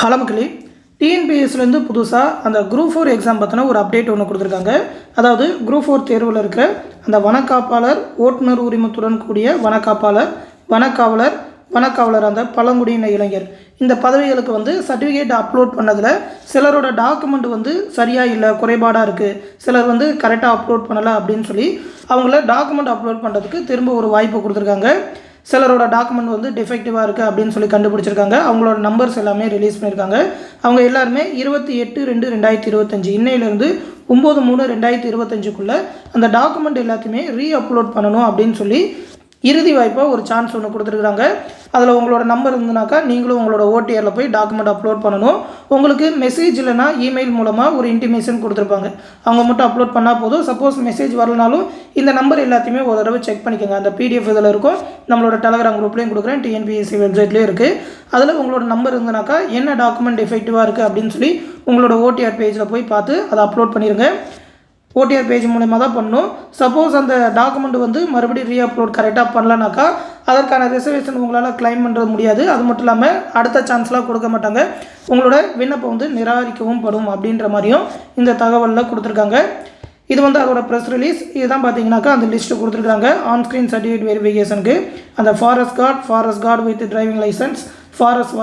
Hello மக்களே, டிஎன்பிஎஸ்லேருந்து புதுசாக அந்த குரூப் 4 எக்ஸாம் பற்றின ஒரு அப்டேட் ஒன்று கொடுத்துருக்காங்க. அதாவது குரூப் 4 தேர்வில் இருக்கிற அந்த வனக்காப்பாளர், ஓட்டுநர் உரிமத்துடன் கூடிய வனக்காவலர் அந்த பழங்குடியின இளைஞர் இந்த பதவிகளுக்கு சர்டிஃபிகேட் அப்லோட் பண்ணதில் சிலரோட டாக்குமெண்ட் சரியாக இல்லை, குறைபாடாக இருக்குது, சிலர் கரெக்டாக அப்லோட் பண்ணலை அப்படின்னு சொல்லி அவங்கள டாக்குமெண்ட் அப்லோட் பண்ணுறதுக்கு திரும்ப ஒரு வாய்ப்பு கொடுத்துருக்காங்க. சிலரோட டாக்குமெண்ட் டிஃபெக்டிவாக இருக்குது அப்படின்னு சொல்லி கண்டுபிடிச்சிருக்காங்க. அவங்களோட நம்பர்ஸ் எல்லாமே ரிலீஸ் பண்ணியிருக்காங்க. அவங்க எல்லாருமே 28/2/2025 இன்னையிலேருந்து 9/3/2025 அந்த டாக்குமெண்ட் எல்லாத்தையுமே அப்லோட் பண்ணணும் அப்படின்னு சொல்லி இறுதி வாய்ப்பாக ஒரு சான்ஸ் ஒன்று கொடுத்துருக்குறாங்க. அதில் உங்களோட நம்பர் இருந்ததுனாக்கா நீங்களும் உங்களோட ஓடிஆரில் போய் டாக்குமெண்ட் அப்லோட் பண்ணணும். உங்களுக்கு மெசேஜ் இல்லைனா இமெயில் மூலமாக ஒரு இன்டிமேஷன் கொடுத்துருப்பாங்க. அவங்க மட்டும் அப்லோட் பண்ணால் போதும். சப்போஸ் மெசேஜ் வரலனாலும் இந்த நம்பர் எல்லாத்தையுமே ஒரு தடவை செக் பண்ணிக்கோங்க. அந்த பிடிஎஃப் இதில் இருக்கும், நம்மளோட டெலகிராம் குரூப்லேயும் கொடுக்குறேன், டிஎன்பிஎஸ்சி வெப்சைட்லேயும் இருக்குது. அதில் உங்களோட நம்பர் இருந்ததுனாக்கா என்ன டாக்குமெண்ட் எஃபெக்டிவாக இருக்குது அப்படின்னு சொல்லி உங்களோட ஓடிஆர் பேஜில் போய் பார்த்து அதை அப்லோட் பண்ணிடுங்க. ஓடிஆர் பேஜ் மூலமாக தான் பண்ணணும். சப்போஸ் அந்த டாக்குமெண்ட் மறுபடியும் அப்லோட் கரெக்டாக பண்ணலனாக்கா அதற்கான ரிசர்வேஷன் உங்களால் கிளைம் பண்ணுறது முடியாது. அது மட்டும் இல்லாமல் அடுத்த சான்ஸ்லாம் கொடுக்க மாட்டாங்க. உங்களோட விண்ணப்பம் நிராகரிக்கவும் படும் அப்படின்ற மாதிரியும் இந்த தகவலில் கொடுத்துருக்காங்க. இது அதோட ப்ரெஸ் ரிலீஸ். இதுதான் பார்த்தீங்கன்னாக்கா அந்த லிஸ்ட்டு கொடுத்துருக்காங்க. ஆன்ஸ்க்ரீன் சர்டிஃபிகேட் வெரிஃபிகேஷனுக்கு அந்த forest card with driving licence, forest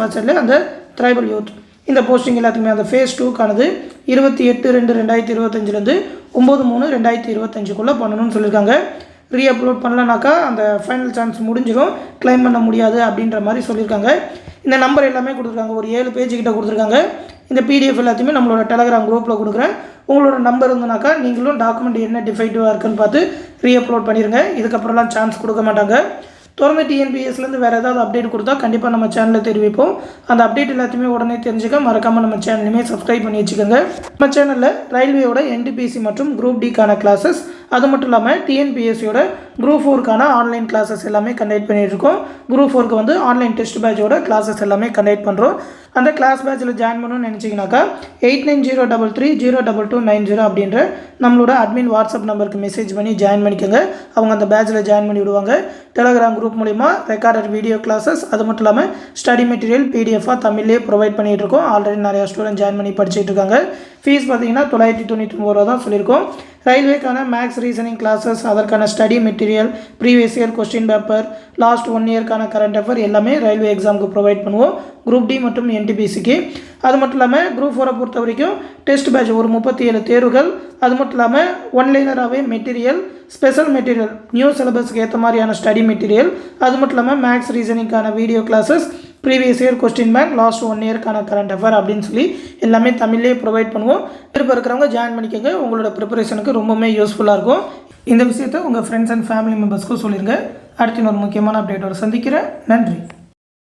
வாட்சரில் அந்த ட்ரைபல் யூத் இந்த போஸ்டிங் எல்லாத்துக்குமே அந்த ஃபேஸ் 2க்கானது 28/2/2025 9/3/2025 பண்ணணும்னு சொல்லியிருக்காங்க. அப்லோட் பண்ணலனாக்கா அந்த ஃபைனல் சான்ஸ் முடிஞ்சிடும், கிளைம் பண்ண முடியாது அப்படின்ற மாதிரி சொல்லியிருக்காங்க. இந்த நம்பர் எல்லாமே கொடுத்துருக்காங்க. ஒரு 7 பேஜ் கொடுத்துருக்காங்க. இந்த பிடிஎஃப் எல்லாத்தையுமே நம்மளோட டெலகிராம் குரூப்பில் கொடுக்குறேன். உங்களோட நம்பர் இருந்தனாக்கா நீங்களும் டாக்குமெண்ட் என்ன டிஃபெக்டிவாக இருக்குன்னு பார்த்து அப்லோட் பண்ணிடுங்க. இதுக்கப்புறம்லாம் சான்ஸ் கொடுக்க மாட்டாங்க. தொடர்ந்து டிஎன்பிஎஸ்லேருந்து வேறு ஏதாவது அப்டேட் கொடுத்தா கண்டிப்பாக நம்ம சேனலில் தெரிவிப்போம். அந்த அப்டேட் எல்லாத்தையுமே உடனே தெரிஞ்சுக்க மறக்காமல் நம்ம சேனலுமே சப்ஸ்கிரைப் பண்ணி வச்சுக்கோங்க. நம்ம சேனலில் ரயில்வேயோட என்டிபிசி மற்றும் குரூப் டிக்கான கிளாஸஸ், அது மட்டும் இல்லாமல் டிஎன்பிஎஸ்சியோட குரூப் 4க்கான ஆன்லைன் கிளாஸஸ் எல்லாமே கண்டக்ட் பண்ணிகிட்ருக்கோம். குரூப் 4க்கு ஆன்லைன் டெஸ்ட் பேட்சோட கிளாஸஸ் எல்லாமே கண்டக்ட் பண்ணுறோம். அந்த கிளாஸ் பேட்சில் ஜாயின் பண்ணணும்னு நினச்சிங்கனாக்கா 8903322290 அப்படின்ற நம்மளோட அட்மின் வாட்ஸ்அப் நம்பருக்கு மெசேஜ் பண்ணி ஜாயின் பண்ணிக்கோங்க. அவங்க அந்த பேட்சில் ஜாயின் பண்ணி விடுவாங்க. டெலகிராம் குரூப் மூலிமா ரெக்கார்டட் வீடியோ கிளாஸஸ், அது மட்டும் இல்லாமல் ஸ்டடி மெட்டீரியல் பிடிஎஃபாக தமிழ்லேயே ப்ரொவைட் பண்ணிகிட்டு இருக்கோம். ஆல்ரெடி நிறையா ஸ்டூடெண்ட் ஜாயின் பண்ணி படிச்சுட்டு இருக்காங்க. ஃபீஸ் பார்த்தீங்கன்னா 999 ரூபா தான் சொல்லியிருக்கோம். ரயில்வேக்கான மேக்ஸ் ரீசனிங் கிளாஸஸ், அதற்கான study material, previous year question paper, last 1 இயர்க்கான கரண்ட் அஃபேர் எல்லாமே ரயில்வே எக்ஸாமுக்கு ப்ரொவைட் பண்ணுவோம். குரூப் டி மற்றும் என்டிபிசிக்கு. அது மட்டும் இல்லாமல் குரூப் 4 பொறுத்த வரைக்கும் டெஸ்ட் பேட்ச் ஒரு 37 தேர்வுகள், அது மட்டும் இல்லாமல் ஒன்லைனராகவே மெட்டீரியல், ஸ்பெஷல் மெட்டீரியல், நியூ சிலபஸ்க்கு ஏற்ற மாதிரியான ஸ்டடி மெட்டீரியல், அது மட்டும் இல்லாமல் மேக்ஸ் ரீசனிங்கான video classes, previous year question bank, last 1 இயர்க்கான கரண்ட் அஃபேர் அப்படின்னு சொல்லி எல்லாமே தமிழ்லேயே ப்ரொவைட் பண்ணுவோம். விருப்பம் இருக்கிறவங்க ஜாயின் பண்ணிக்கோங்க. உங்களோட ப்ரிப்பரேஷனுக்கு ரொம்பவுமே யூஸ்ஃபுல்லாக இருக்கும். இந்த விஷயத்தை உங்கள் ஃப்ரெண்ட்ஸ் அண்ட் ஃபேமிலி மெம்பர்ஸ்க்கும் சொல்லிடுங்க. அடுத்து ஒரு முக்கியமான அப்டேட்டோடு சந்திக்கிறேன். நன்றி.